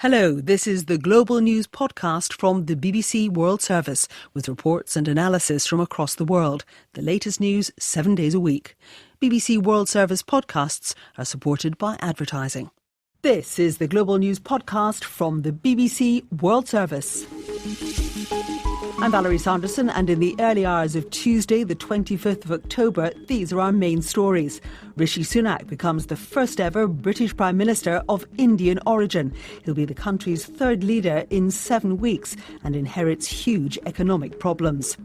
Hello, this is the Global News podcast from the BBC World Service with reports and analysis from across the world. The latest news 7 days a week. BBC World Service podcasts are supported by advertising. This is the Global News podcast from the BBC World Service. I'm Valerie Sanderson, and in the early hours of Tuesday, the 25th of October, these are our main stories. Rishi Sunak becomes the first ever British Prime Minister of Indian origin. He'll be the country's third leader in 7 weeks and inherits huge economic problems.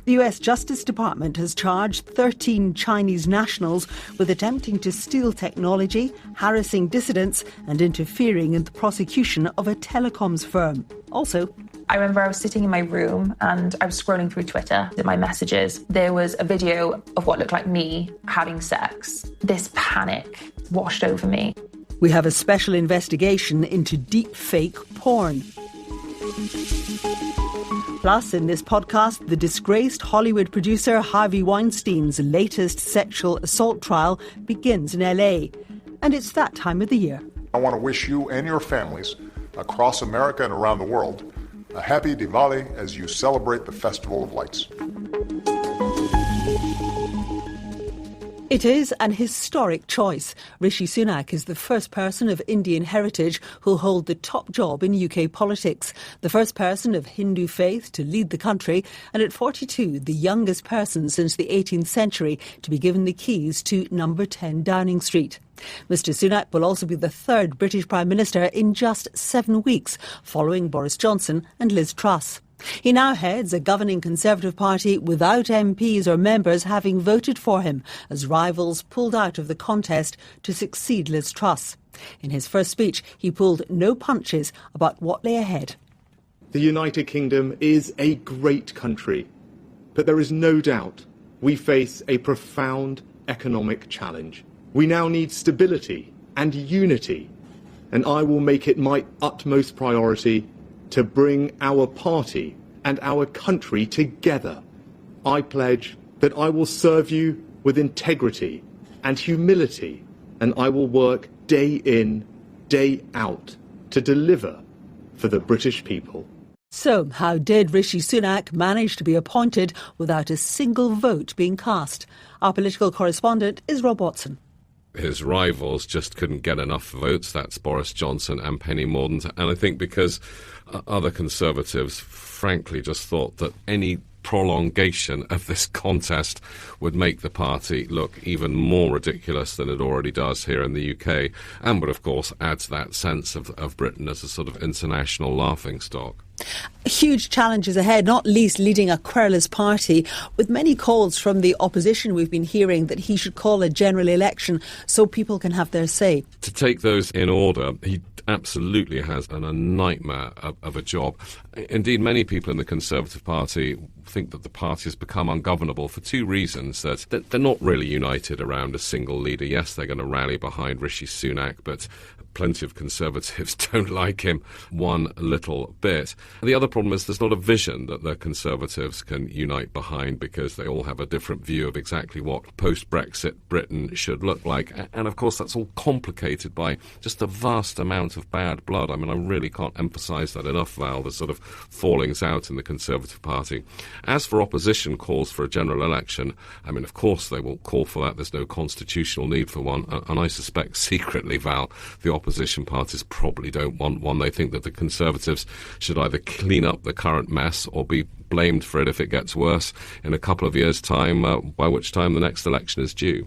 The US Justice Department has charged 13 Chinese nationals with attempting to steal technology, harassing dissidents and interfering in the prosecution of a telecoms firm. Also, I remember I was sitting in my room and I was scrolling through Twitter in my messages. There was a video of what looked like me having sex. This panic washed over me. We have a special investigation into deep fake porn. Plus, in this podcast, the disgraced Hollywood producer Harvey Weinstein's latest sexual assault trial begins in LA. And it's that time of the year. I want to wish you and your families across America and around the world a happy Diwali as you celebrate the Festival of Lights. It is an historic choice. Rishi Sunak is the first person of Indian heritage who'll hold the top job in UK politics, the first person of Hindu faith to lead the country, and at 42, the youngest person since the 18th century to be given the keys to number 10 Downing Street. Mr Sunak will also be the third British Prime Minister in just 7 weeks, following Boris Johnson and Liz Truss. He now heads a governing Conservative party without MPs or members having voted for him, as rivals pulled out of the contest to succeed Liz Truss. In his first speech, he pulled no punches about what lay ahead. The United Kingdom is a great country, but there is no doubt we face a profound economic challenge. We now need stability and unity, and I will make it my utmost priority to bring our party and our country together. I pledge that I will serve you with integrity and humility, and I will work day in, day out to deliver for the British people. So, how did Rishi Sunak manage to be appointed without a single vote being cast? Our political correspondent is Rob Watson. His rivals just couldn't get enough votes. That's Boris Johnson and Penny Mordaunt. And I think because other Conservatives, frankly, just thought that any prolongation of this contest would make the party look even more ridiculous than it already does here in the UK, and would, of course, add to that sense of Britain as a sort of international laughingstock. Huge challenges ahead, not least leading a querulous party, with many calls from the opposition we've been hearing that he should call a general election so people can have their say. To take those in order, he absolutely has a nightmare of a job. Indeed, many people in the Conservative Party think that the party has become ungovernable for two reasons. That they're not really united around a single leader. Yes, they're going to rally behind Rishi Sunak, but plenty of Conservatives don't like him one little bit. The other problem is there's not a vision that the Conservatives can unite behind, because they all have a different view of exactly what post-Brexit Britain should look like. And of course that's all complicated by just a vast amount of bad blood. I mean, I really can't emphasise that enough, Val, the sort of fallings out in the Conservative Party. As for opposition calls for a general election, I mean, of course they will call for that. There's no constitutional need for one. And I suspect secretly, Val, the opposition parties probably don't want one. They think that the Conservatives should either clean up the current mess or be blamed for it if it gets worse in a couple of years' time, by which time the next election is due.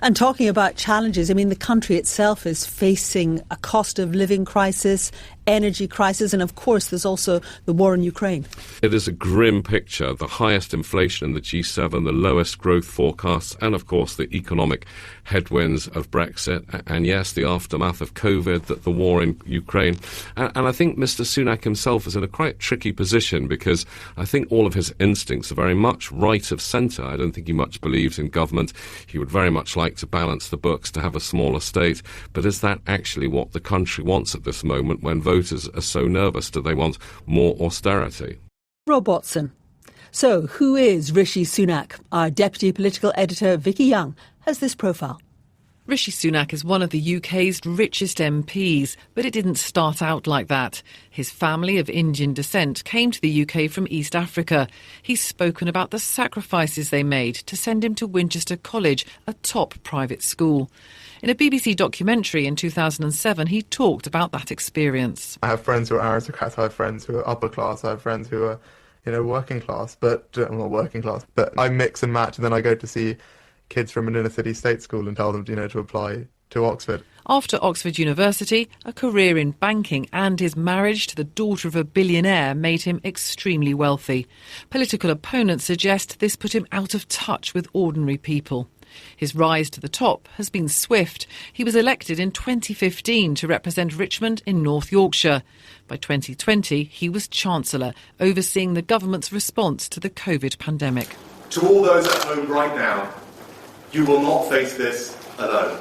And talking about challenges, I mean, the country itself is facing a cost of living crisis, energy crisis, and of course there's also the war in Ukraine. It is a grim picture. The highest inflation in the G7, the lowest growth forecasts, and of course the economic headwinds of Brexit, and yes, the aftermath of COVID, the war in Ukraine. And I think Mr Sunak himself is in a quite tricky position, because I think all of his instincts are very much right of centre. I don't think he much believes in government. He would very much like to balance the books, to have a smaller state. But is that actually what the country wants at this moment, when voters are so nervous? Do they want more austerity? Rob Watson. So, who is Rishi Sunak? Our deputy political editor, Vicky Young, has this profile. Rishi Sunak is one of the UK's richest MPs, but it didn't start out like that. His family of Indian descent came to the UK from East Africa. He's spoken about the sacrifices they made to send him to Winchester College, a top private school. In a BBC documentary in 2007, he talked about that experience. I have friends who are aristocrats, I have friends who are upper class, I have friends who are, working class, but I'm not working class. But I mix and match, and then I go to see kids from an inner-city state school and tell them, to apply to Oxford. After Oxford University, a career in banking and his marriage to the daughter of a billionaire made him extremely wealthy. Political opponents suggest this put him out of touch with ordinary people. His rise to the top has been swift. He was elected in 2015 to represent Richmond in North Yorkshire. By 2020, he was Chancellor, overseeing the government's response to the COVID pandemic. To all those at home right now, you will not face this alone.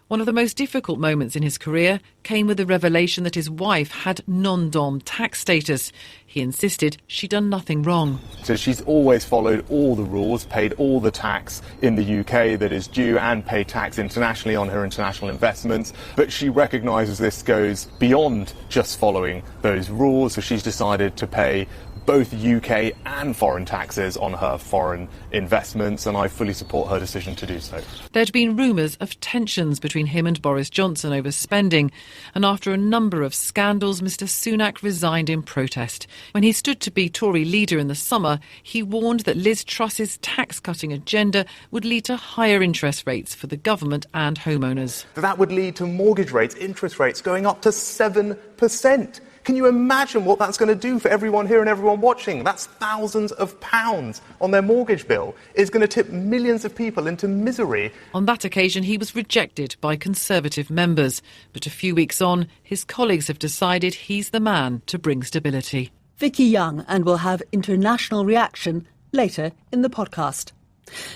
One of the most difficult moments in his career came with the revelation that his wife had non-dom tax status. He insisted she'd done nothing wrong. So she's always followed all the rules, paid all the tax in the UK that is due, and paid tax internationally on her international investments. But she recognises this goes beyond just following those rules, so she's decided to pay both UK and foreign taxes on her foreign investments, and I fully support her decision to do so. There'd been rumours of tensions between him and Boris Johnson over spending, and after a number of scandals, Mr Sunak resigned in protest. When he stood to be Tory leader in the summer, he warned that Liz Truss's tax-cutting agenda would lead to higher interest rates for the government and homeowners. That would lead to mortgage rates, interest rates going up to 7%. Can you imagine what that's going to do for everyone here and everyone watching? That's thousands of pounds on their mortgage bill. It's going to tip millions of people into misery. On that occasion, he was rejected by Conservative members. But a few weeks on, his colleagues have decided he's the man to bring stability. Vicky Young, and we'll have international reaction later in the podcast.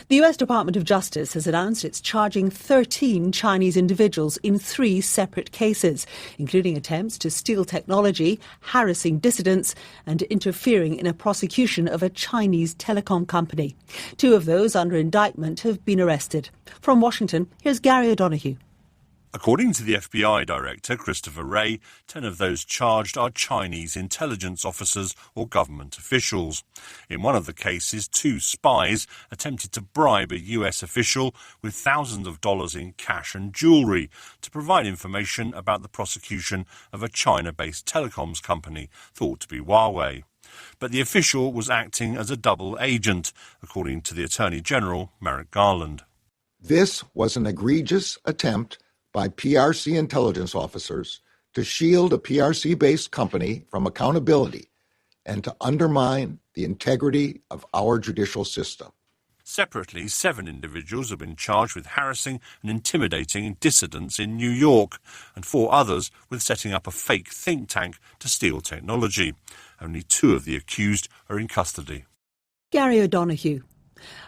The US Department of Justice has announced it's charging 13 Chinese individuals in 3 separate cases, including attempts to steal technology, harassing dissidents and interfering in a prosecution of a Chinese telecom company. 2 of those under indictment have been arrested. From Washington, here's Gary O'Donoghue. According to the FBI Director, Christopher Wray, 10 of those charged are Chinese intelligence officers or government officials. In one of the cases, 2 spies attempted to bribe a US official with thousands of dollars in cash and jewellery to provide information about the prosecution of a China-based telecoms company thought to be Huawei. But the official was acting as a double agent, according to the Attorney General, Merrick Garland. This was an egregious attempt by PRC intelligence officers to shield a PRC-based company from accountability and to undermine the integrity of our judicial system. Separately, 7 individuals have been charged with harassing and intimidating dissidents in New York, and 4 others with setting up a fake think tank to steal technology. Only 2 of the accused are in custody. Gary O'Donoghue.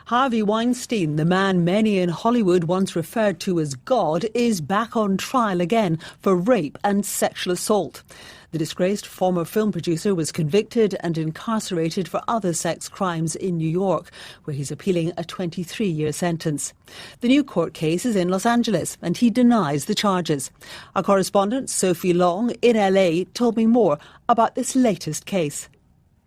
Harvey Weinstein, the man many in Hollywood once referred to as God, is back on trial again for rape and sexual assault. The disgraced former film producer was convicted and incarcerated for other sex crimes in New York, where he's appealing a 23-year sentence. The new court case is in Los Angeles, and he denies the charges. Our correspondent, Sophie Long, in LA, told me more about this latest case.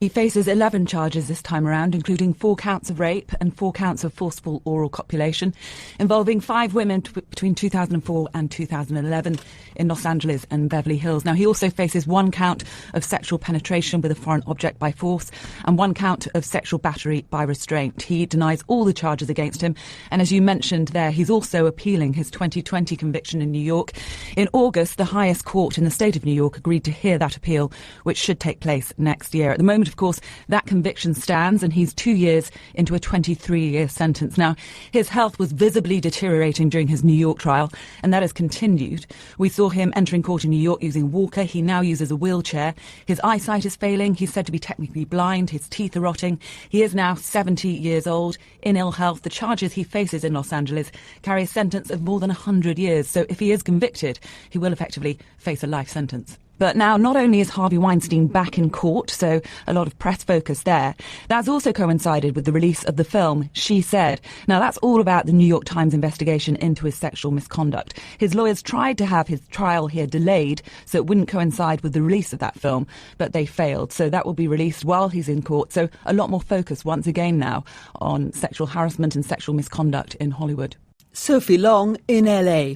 He faces 11 charges this time around, including 4 counts of rape and 4 counts of forcible oral copulation, involving 5 women between 2004 and 2011 in Los Angeles and Beverly Hills. Now, he also faces 1 count of sexual penetration with a foreign object by force and 1 count of sexual battery by restraint. He denies all the charges against him. And as you mentioned there, he's also appealing his 2020 conviction in New York. In August, the highest court in the state of New York agreed to hear that appeal, which should take place next year. At the moment, of course, that conviction stands, and he's 2 years into a 23-year sentence. Now, his health was visibly deteriorating during his New York trial, and that has continued. We saw him entering court in New York using a walker. He now uses a wheelchair. His eyesight is failing. He's said to be technically blind. His teeth are rotting. He is now 70 years old, in ill health. The charges he faces in Los Angeles carry a sentence of more than 100 years. So if he is convicted, he will effectively face a life sentence. But now, not only is Harvey Weinstein back in court, so a lot of press focus there, that's also coincided with the release of the film She Said. Now, that's all about the New York Times investigation into his sexual misconduct. His lawyers tried to have his trial here delayed so it wouldn't coincide with the release of that film, but they failed. So that will be released while he's in court. So a lot more focus once again now on sexual harassment and sexual misconduct in Hollywood. Sophie Long in LA.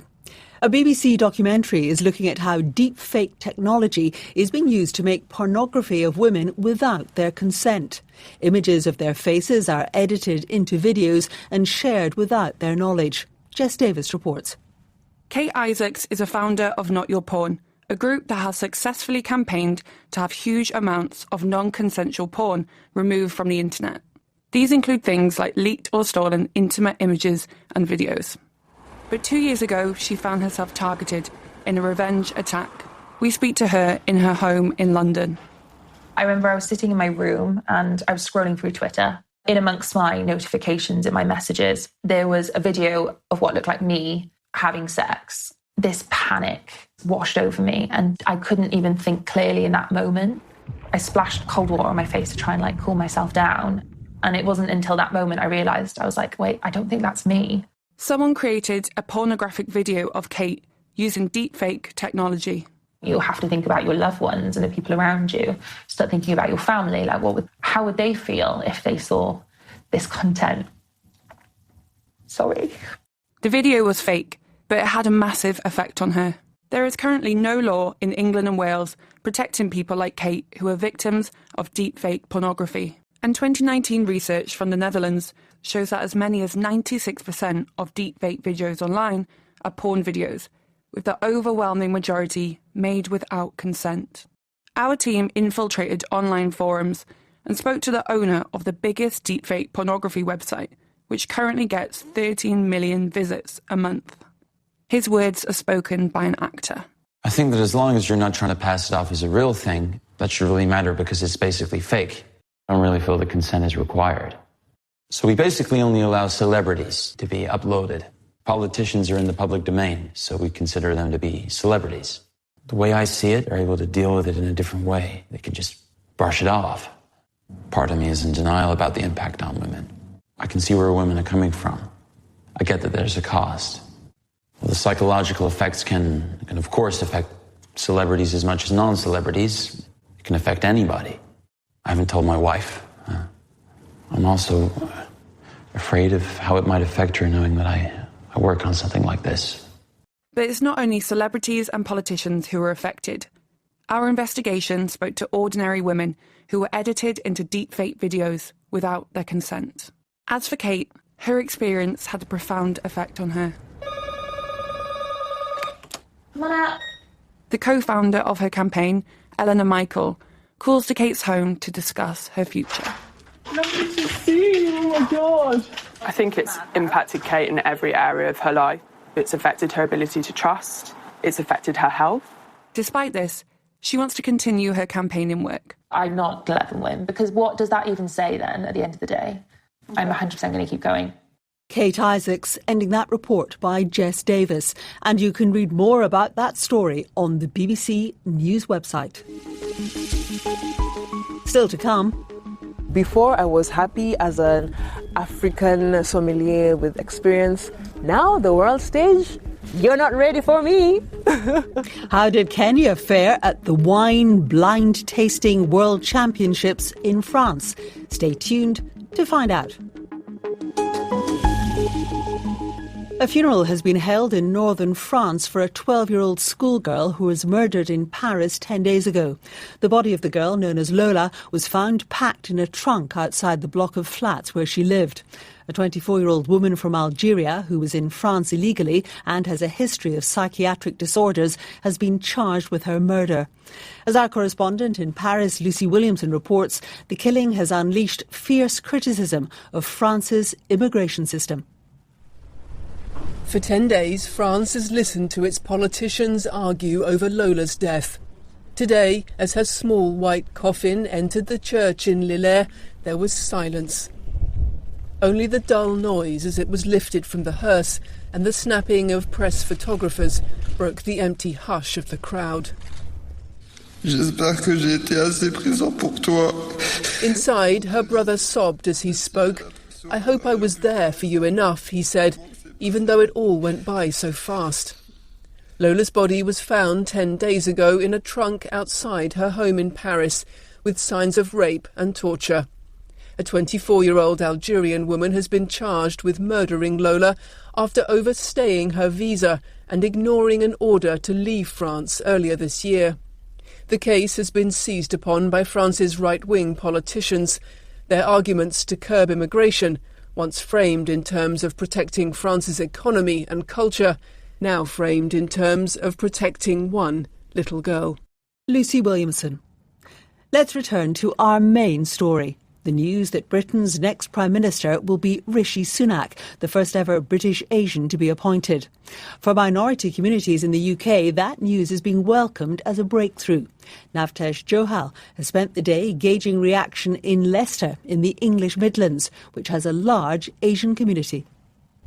A BBC documentary is looking at how deep-fake technology is being used to make pornography of women without their consent. Images of their faces are edited into videos and shared without their knowledge. Jess Davis reports. Kate Isaacs is a founder of Not Your Porn, a group that has successfully campaigned to have huge amounts of non-consensual porn removed from the internet. These include things like leaked or stolen intimate images and videos. But 2 years ago, she found herself targeted in a revenge attack. We speak to her in her home in London. I remember I was sitting in my room and I was scrolling through Twitter. In amongst my notifications in my messages, there was a video of what looked like me having sex. This panic washed over me and I couldn't even think clearly in that moment. I splashed cold water on my face to try and cool myself down. And it wasn't until that moment I realised, I was like, wait, I don't think that's me. Someone created a pornographic video of Kate using deepfake technology. You'll have to think about your loved ones and the people around you. Start thinking about your family. How would they feel if they saw this content? Sorry. The video was fake, but it had a massive effect on her. There is currently no law in England and Wales protecting people like Kate who are victims of deepfake pornography. And 2019 research from the Netherlands shows that as many as 96% of deepfake videos online are porn videos, with the overwhelming majority made without consent. Our team infiltrated online forums and spoke to the owner of the biggest deepfake pornography website, which currently gets 13 million visits a month. His words are spoken by an actor. I think that as long as you're not trying to pass it off as a real thing, that should really matter because it's basically fake. I don't really feel that consent is required. So we basically only allow celebrities to be uploaded. Politicians are in the public domain, so we consider them to be celebrities. The way I see it, they're able to deal with it in a different way. They can just brush it off. Part of me is in denial about the impact on women. I can see where women are coming from. I get that there's a cost. Well, the psychological effects can of course affect celebrities as much as non-celebrities. It can affect anybody. I haven't told my wife. I'm also afraid of how it might affect her knowing that I work on something like this. But it's not only celebrities and politicians who are affected. Our investigation spoke to ordinary women who were edited into deepfake videos without their consent. As for Kate, her experience had a profound effect on her. Come on out. The co-founder of her campaign, Eleanor Michael, calls to Kate's home to discuss her future. Lovely to see you, oh my God. I think it's impacted Kate in every area of her life. It's affected her ability to trust. It's affected her health. Despite this, she wants to continue her campaigning work. I'm not going to let them win, because what does that even say then at the end of the day? I'm 100% going to keep going. Kate Isaacs ending that report by Jess Davis. And you can read more about that story on the BBC News website. Still to come. Before I was happy as an African sommelier with experience. Now the world stage, you're not ready for me. How did Kenya fare at the Wine Blind Tasting World Championships in France? Stay tuned to find out. A funeral has been held in northern France for a 12-year-old schoolgirl who was murdered in Paris 10 days ago. The body of the girl, known as Lola, was found packed in a trunk outside the block of flats where she lived. A 24-year-old woman from Algeria who was in France illegally and has a history of psychiatric disorders has been charged with her murder. As our correspondent in Paris, Lucy Williamson, reports, the killing has unleashed fierce criticism of France's immigration system. For 10 days, France has listened to its politicians argue over Lola's death. Today, as her small white coffin entered the church in Lille, there was silence. Only the dull noise as it was lifted from the hearse and the snapping of press photographers broke the empty hush of the crowd. J'espère que j'ai été assez présent pour toi. Inside, her brother sobbed as he spoke. I hope I was there for you enough, he said, even though it all went by so fast. Lola's body was found 10 days ago in a trunk outside her home in Paris, with signs of rape and torture. A 24-year-old Algerian woman has been charged with murdering Lola after overstaying her visa and ignoring an order to leave France earlier this year. The case has been seized upon by France's right-wing politicians. Their arguments to curb immigration, once framed in terms of protecting France's economy and culture, now framed in terms of protecting one little girl. Lucy Williamson. Let's return to our main story. The news that Britain's next Prime Minister will be Rishi Sunak, the first ever British Asian to be appointed. For minority communities in the UK, that news is being welcomed as a breakthrough. Navtesh Johal has spent the day gauging reaction in Leicester in the English Midlands, which has a large Asian community.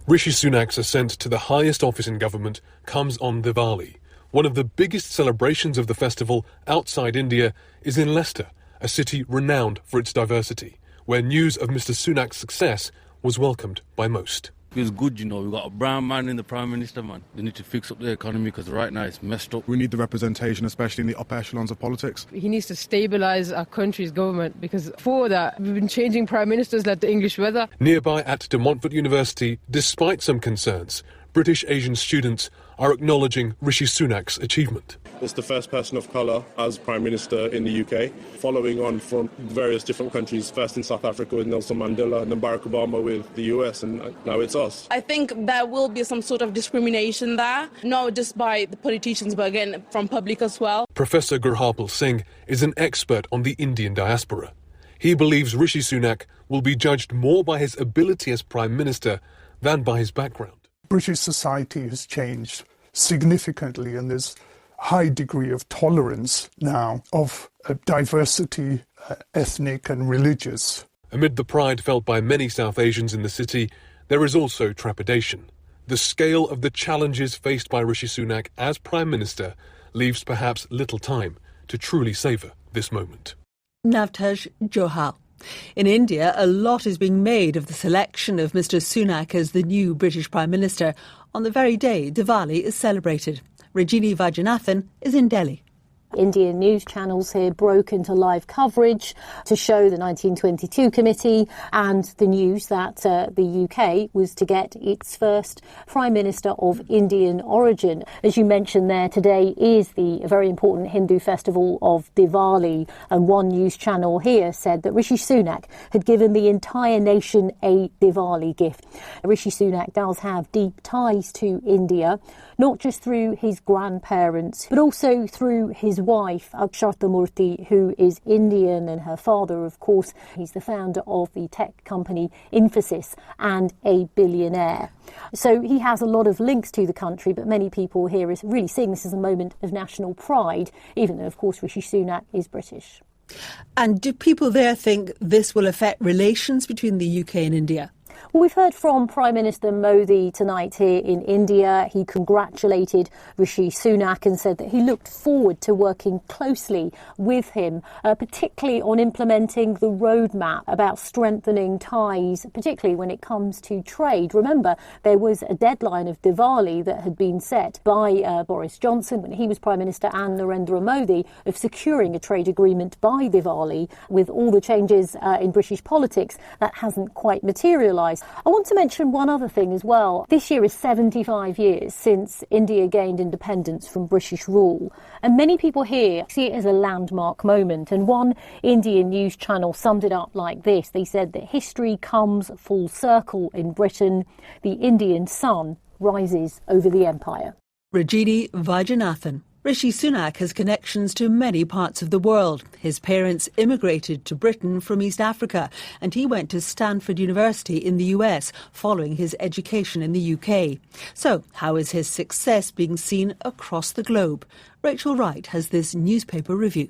Rishi Sunak's ascent to the highest office in government comes on Diwali. One of the biggest celebrations of the festival outside India is in Leicester, a city renowned for its diversity, where news of Mr Sunak's success was welcomed by most. It's good, you know, we've got a brown man in the Prime Minister, man. They need to fix up the economy because right now it's messed up. We need the representation, especially in the upper echelons of politics. He needs to stabilise our country's government because for that we've been changing Prime Ministers like the English weather. Nearby at De Montfort University, despite some concerns, British Asian students are acknowledging Rishi Sunak's achievement. It's the first person of colour as Prime Minister in the UK, following on from various different countries, first in South Africa with Nelson Mandela, and then Barack Obama with the US, and now it's us. I think there will be some sort of discrimination there, not just by the politicians, but again from public as well. Professor Gurharpal Singh is an expert on the Indian diaspora. He believes Rishi Sunak will be judged more by his ability as Prime Minister than by his background. British society has changed significantly, and there's high degree of tolerance now of diversity, ethnic and religious. Amid the pride felt by many South Asians in the city, there is also trepidation. The scale of the challenges faced by Rishi Sunak as Prime Minister leaves perhaps little time to truly savour this moment. Navtesh Johal. In India, a lot is being made of the selection of Mr Sunak as the new British Prime Minister on the very day Diwali is celebrated. Rajini Vajanathan is in Delhi. Indian news channels here broke into live coverage to show the 1922 committee and the news that the UK was to get its first Prime Minister of Indian origin. As you mentioned there, today is the very important Hindu festival of Diwali, and one news channel here said that Rishi Sunak had given the entire nation a Diwali gift. Rishi Sunak does have deep ties to India, not just through his grandparents, but also through his wife, Aksharta Murthy, who is Indian, and her father, of course, he's the founder of the tech company Infosys and a billionaire. So he has a lot of links to the country, but many people here are really seeing this as a moment of national pride, even though, of course, Rishi Sunak is British. And do people there think this will affect relations between the UK and India? Well, we've heard from Prime Minister Modi tonight here in India. He congratulated Rishi Sunak and said that he looked forward to working closely with him, particularly on implementing the roadmap about strengthening ties, particularly when it comes to trade. Remember, there was a deadline of Diwali that had been set by Boris Johnson when he was Prime Minister and Narendra Modi of securing a trade agreement by Diwali. With all the changes in British politics, that hasn't quite materialised. I want to mention one other thing as well. This year is 75 years since India gained independence from British rule, and many people here see it as a landmark moment, and one Indian news channel summed it up like this. They said that history comes full circle in Britain. The Indian sun rises over the empire. Rajini Vajanathan. Rishi Sunak has connections to many parts of the world. His parents immigrated to Britain from East Africa, and he went to Stanford University in the US following his education in the UK. So, how is his success being seen across the globe? Rachel Wright has this newspaper review.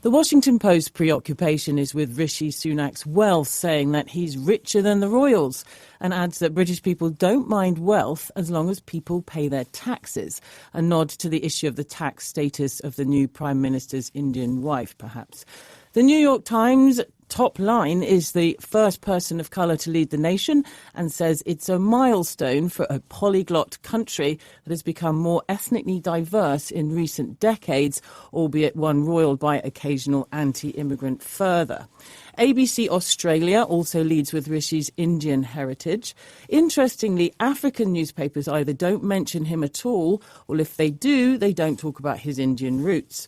The Washington Post's preoccupation is with Rishi Sunak's wealth, saying that he's richer than the royals, and adds that British people don't mind wealth as long as people pay their taxes. A nod to the issue of the tax status of the new Prime Minister's Indian wife, perhaps. The New York Times top line is the first person of colour to lead the nation, and says it's a milestone for a polyglot country that has become more ethnically diverse in recent decades, albeit one roiled by occasional anti-immigrant fervour. ABC Australia also leads with Rishi's Indian heritage. Interestingly, African newspapers either don't mention him at all, or if they do, they don't talk about his Indian roots.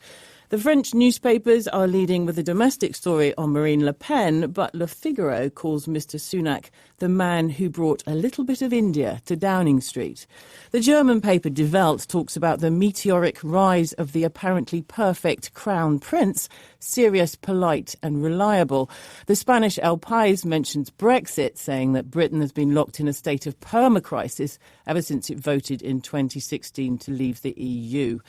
The French newspapers are leading with a domestic story on Marine Le Pen, but Le Figaro calls Mr. Sunak the man who brought a little bit of India to Downing Street. The German paper Die Welt talks about the meteoric rise of the apparently perfect crown prince, serious, polite and reliable. The Spanish El País mentions Brexit, saying that Britain has been locked in a state of perma-crisis ever since it voted in 2016 to leave the EU.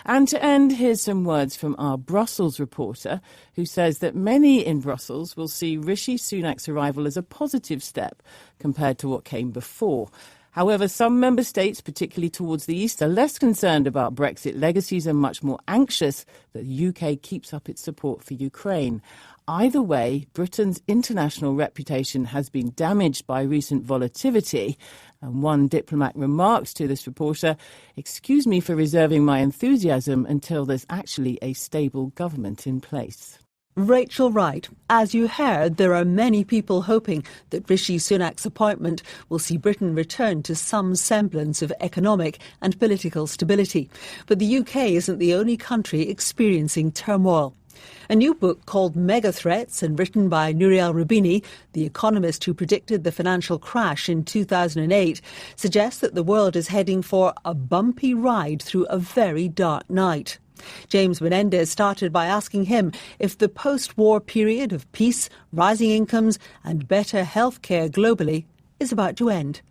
And to end, here's some words from our Brussels reporter, who says that many in Brussels will see Rishi Sunak's arrival as a positive step compared to what came before. However, some member states, particularly towards the east, are less concerned about Brexit legacies and much more anxious that the UK keeps up its support for Ukraine. Either way, Britain's international reputation has been damaged by recent volatility. And one diplomat remarks to this reporter, "Excuse me for reserving my enthusiasm until there's actually a stable government in place." Rachel Wright, as you heard, there are many people hoping that Rishi Sunak's appointment will see Britain return to some semblance of economic and political stability. But the UK isn't the only country experiencing turmoil. A new book called Mega Threats and written by Nouriel Roubini, the economist who predicted the financial crash in 2008, suggests that the world is heading for a bumpy ride through a very dark night. James Menendez started by asking him if the post-war period of peace, rising incomes and better healthcare globally is about to end.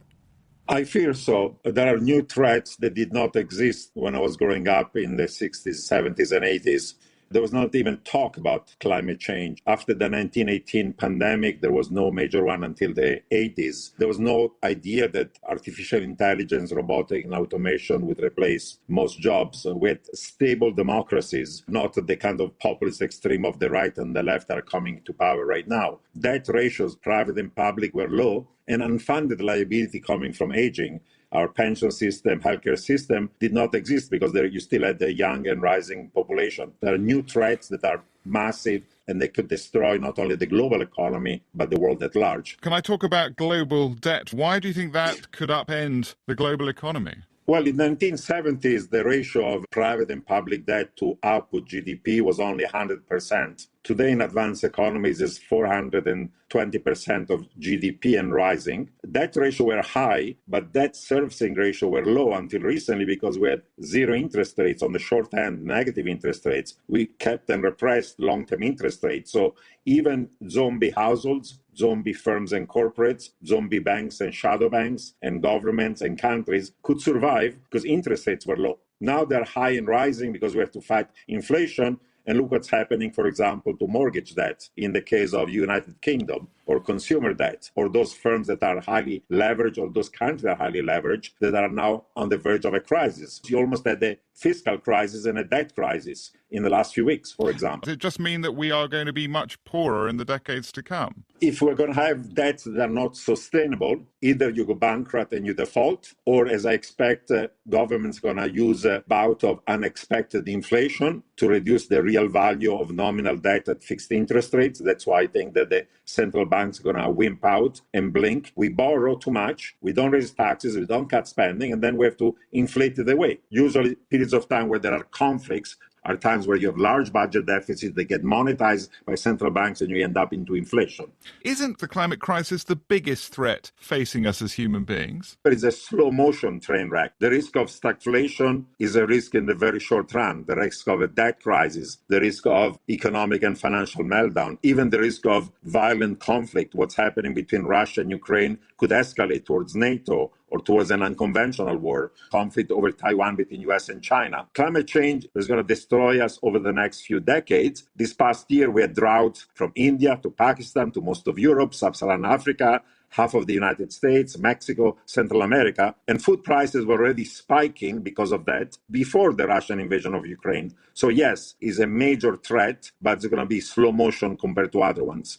I fear so. There are new threats that did not exist when I was growing up in the 60s, 70s and 80s. There was not even talk about climate change. After the 1918 pandemic, there was no major one until the 80s. There was no idea that artificial intelligence, robotic and automation would replace most jobs. We had stable democracies, not the kind of populist extreme of the right and the left are coming to power right now. Debt ratios, private and public, were low, and unfunded liability coming from aging. Our pension system, healthcare system did not exist because you still had a young and rising population. There are new threats that are massive and they could destroy not only the global economy, but the world at large. Can I talk about global debt? Why do you think that could upend the global economy? Well, in the 1970s, the ratio of private and public debt to output GDP was only 100%. Today, in advanced economies, is 420% of GDP and rising. Debt ratio were high, but debt servicing ratio were low until recently because we had zero interest rates on the short end, negative interest rates. We kept and repressed long-term interest rates. So even zombie households, zombie firms and corporates, zombie banks and shadow banks and governments and countries could survive because interest rates were low. Now they're high and rising because we have to fight inflation. And look what's happening, for example, to mortgage debt in the case of United Kingdom, or consumer debt, or those firms that are highly leveraged, or those countries that are highly leveraged, that are now on the verge of a crisis. You almost had a fiscal crisis and a debt crisis in the last few weeks, for example. Does it just mean that we are going to be much poorer in the decades to come? If we're going to have debts that are not sustainable, either you go bankrupt and you default, or as I expect, government's going to use a bout of unexpected inflation to reduce the real value of nominal debt at fixed interest rates. That's why I think that the central bank's going to wimp out and blink. We borrow too much, we don't raise taxes, we don't cut spending, and then we have to inflate it away. Usually periods of time where there are conflicts are times where you have large budget deficits that get monetized by central banks and you end up into inflation. Isn't the climate crisis the biggest threat facing us as human beings? It's a slow motion train wreck. The risk of stagflation is a risk in the very short run. The risk of a debt crisis, the risk of economic and financial meltdown, even the risk of violent conflict. What's happening between Russia and Ukraine could escalate towards NATO or towards an unconventional war, conflict over Taiwan between US and China. Climate change is going to destroy us over the next few decades. This past year, we had droughts from India to Pakistan to most of Europe, sub-Saharan Africa, half of the United States, Mexico, Central America, and food prices were already spiking because of that before the Russian invasion of Ukraine. So yes, it's a major threat, but it's going to be slow motion compared to other ones.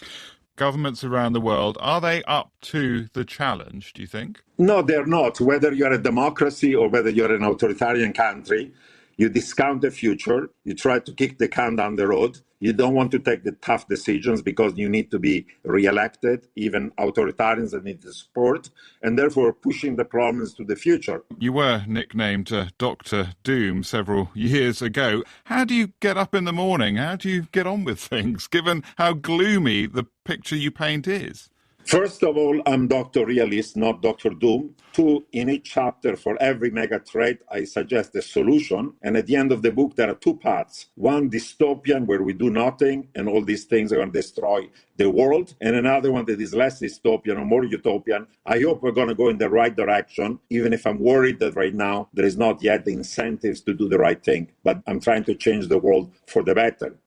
Governments around the world, are they up to the challenge, do you think? No, they're not. Whether you're a democracy or whether you're an authoritarian country, you discount the future, you try to kick the can down the road. You don't want to take the tough decisions because you need to be re-elected, even authoritarians that need the support, and therefore pushing the problems to the future. You were nicknamed Dr. Doom several years ago. How do you get up in the morning? How do you get on with things, given how gloomy the picture you paint is? First of all, I'm Dr. Realist, not Dr. Doom. 2, in each chapter for every mega threat, I suggest a solution. And at the end of the book, there are 2 parts. One, dystopian, where we do nothing and all these things are going to destroy the world. And another one that is less dystopian or more utopian. I hope we're going to go in the right direction, even if I'm worried that right now there is not yet the incentives to do the right thing. But I'm trying to change the world for the better.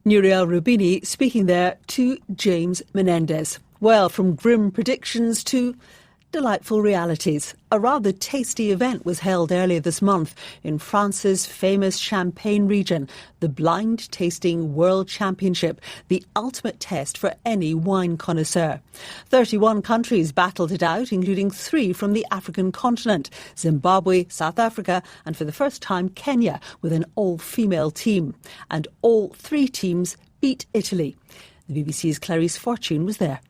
Nouriel Roubini speaking there to James Menendez. Well, from grim predictions to delightful realities. A rather tasty event was held earlier this month in France's famous Champagne region, the Blind Tasting World Championship, the ultimate test for any wine connoisseur. 31 countries battled it out, including 3 from the African continent, Zimbabwe, South Africa, and for the first time Kenya, with an all-female team. And all 3 teams beat Italy. The BBC's Clarice Fortune was there.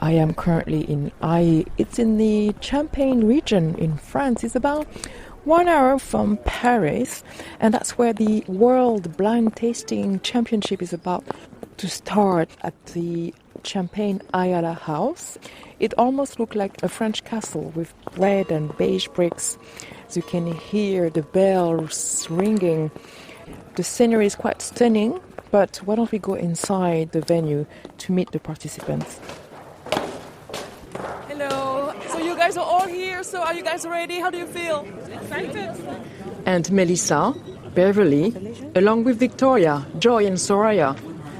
I am currently in Aï. It's in the Champagne region in France. It's about 1 hour from Paris, and that's where the World Blind Tasting Championship is about to start at the Champagne Ayala House. It almost looked like a French castle with red and beige bricks. As you can hear the bells ringing. The scenery is quite stunning, but why don't we go inside the venue to meet the participants? Hello. So you guys are all here. So are you guys ready? How do you feel? Excited. And Melissa, Beverly, along with Victoria, Joy and Soraya,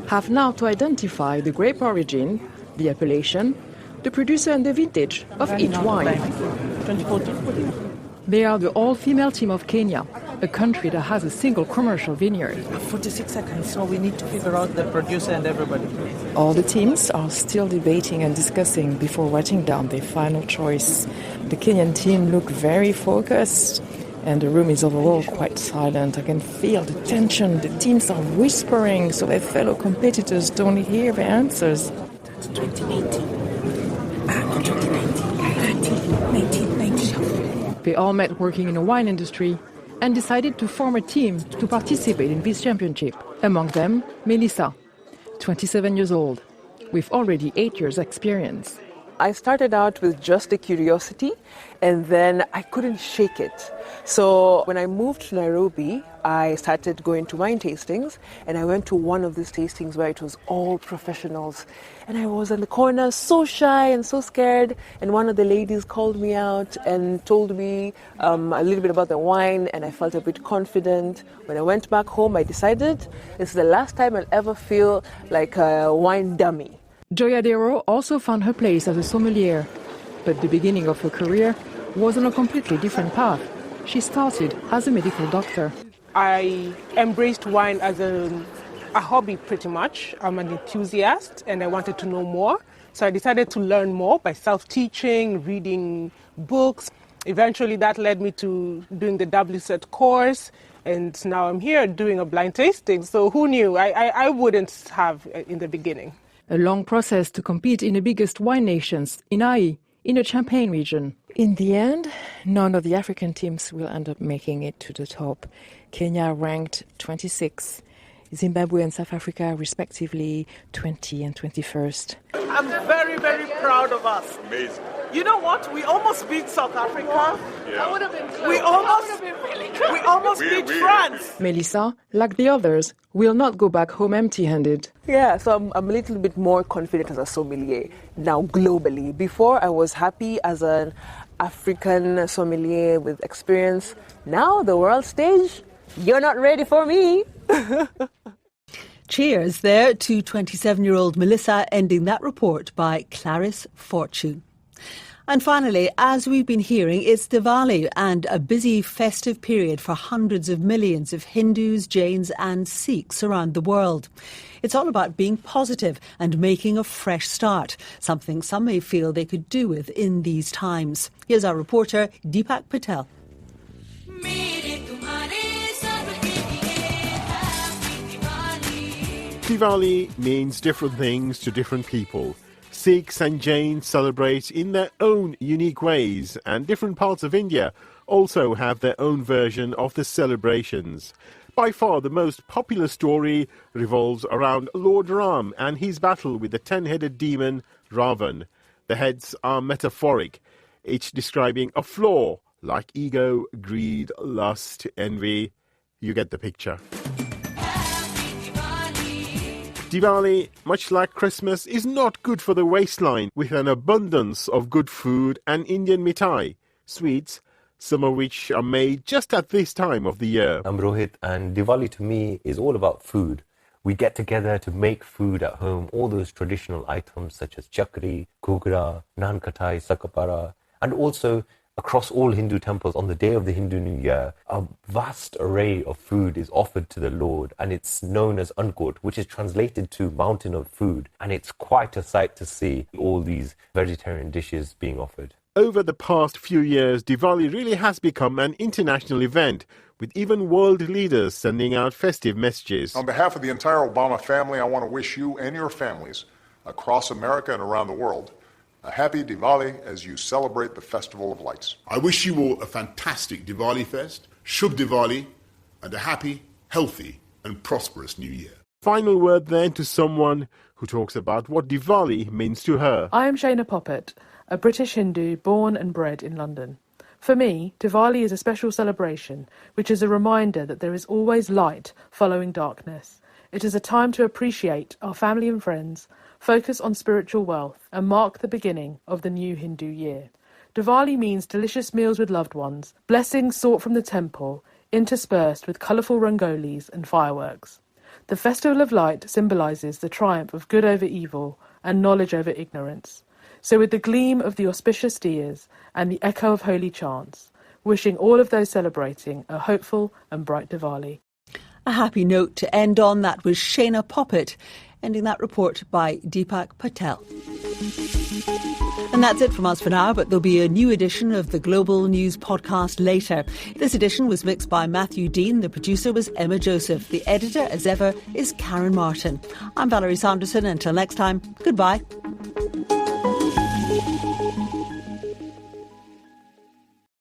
have now to identify the grape origin, the appellation, the producer and the vintage of each wine. 2014. They are the all-female team of Kenya, a country that has a single commercial vineyard. 46 seconds, so we need to figure out the producer and everybody. All the teams are still debating and discussing before writing down their final choice. The Kenyan team look very focused, and the room is overall quite silent. I can feel the tension. The teams are whispering so their fellow competitors don't hear the answers. 2018. 19. They all met working in the wine industry and decided to form a team to participate in this championship. Among them, Melissa, 27 years old, with already 8 years' experience. I started out with just a curiosity, and then I couldn't shake it. So when I moved to Nairobi, I started going to wine tastings, and I went to one of these tastings where it was all professionals. And I was in the corner, so shy and so scared, and one of the ladies called me out and told me a little bit about the wine, and I felt a bit confident. When I went back home, I decided it's the last time I'll ever feel like a wine dummy. Joya Dero also found her place as a sommelier, but the beginning of her career was on a completely different path. She started as a medical doctor. I embraced wine as a hobby pretty much. I'm an enthusiast and I wanted to know more. So I decided to learn more by self-teaching, reading books. Eventually that led me to doing the WSET course, and now I'm here doing a blind tasting. So who knew? I wouldn't have in the beginning. A long process to compete in the biggest wine nations, in Aï, in the Champagne region. In the end, none of the African teams will end up making it to the top. Kenya ranked 26, Zimbabwe and South Africa respectively 20 and 21st. I'm very, very proud of us. Amazing. You know what? We almost beat South Africa. Yeah. That would have been close. We almost beat France. Melissa, like the others, will not go back home empty-handed. Yeah, so I'm a little bit more confident as a sommelier now globally. Before, I was happy as an African sommelier with experience. Now the world stage, you're not ready for me. Cheers there to 27-year-old Melissa, ending that report by Clarice Fortune. And finally, as we've been hearing, it's Diwali and a busy festive period for hundreds of millions of Hindus, Jains and Sikhs around the world. It's all about being positive and making a fresh start, something some may feel they could do with in these times. Here's our reporter, Deepak Patel. Diwali means different things to different people. Sikhs and Jains celebrate in their own unique ways, and different parts of India also have their own version of the celebrations. By far the most popular story revolves around Lord Ram and his battle with the 10-headed demon Ravan. The heads are metaphoric, each describing a flaw like ego, greed, lust, envy. You get the picture. Diwali, much like Christmas, is not good for the waistline, with an abundance of good food and Indian mithai, sweets, some of which are made just at this time of the year. I'm Rohit, and Diwali to me is all about food. We get together to make food at home, all those traditional items such as chakri, ghogra, naan khatai, sakapara, and also across all Hindu temples on the day of the Hindu New Year, a vast array of food is offered to the Lord, and it's known as Ankut, which is translated to mountain of food, and it's quite a sight to see all these vegetarian dishes being offered. Over the past few years, Diwali really has become an international event, with even world leaders sending out festive messages. On behalf of the entire Obama family, I want to wish you and your families across America and around the world a happy Diwali as you celebrate the Festival of Lights. I wish you all a fantastic Diwali fest, Shubh Diwali, and a happy, healthy and prosperous New Year. Final word then to someone who talks about what Diwali means to her. I am Shana Poppet, a British Hindu born and bred in London. For me, Diwali is a special celebration, which is a reminder that there is always light following darkness. It is a time to appreciate our family and friends, focus on spiritual wealth, and mark the beginning of the new Hindu year. Diwali means delicious meals with loved ones, blessings sought from the temple, interspersed with colourful rangolis and fireworks. The Festival of Light symbolises the triumph of good over evil and knowledge over ignorance. So with the gleam of the auspicious diyas and the echo of holy chants, wishing all of those celebrating a hopeful and bright Diwali. A happy note to end on. That was Shana Poppet, ending that report by Deepak Patel. And that's it from us for now, but there'll be a new edition of the Global News podcast later. This edition was mixed by Matthew Dean. The producer was Emma Joseph. The editor, as ever, is Karen Martin. I'm Valerie Sanderson. Until next time, goodbye.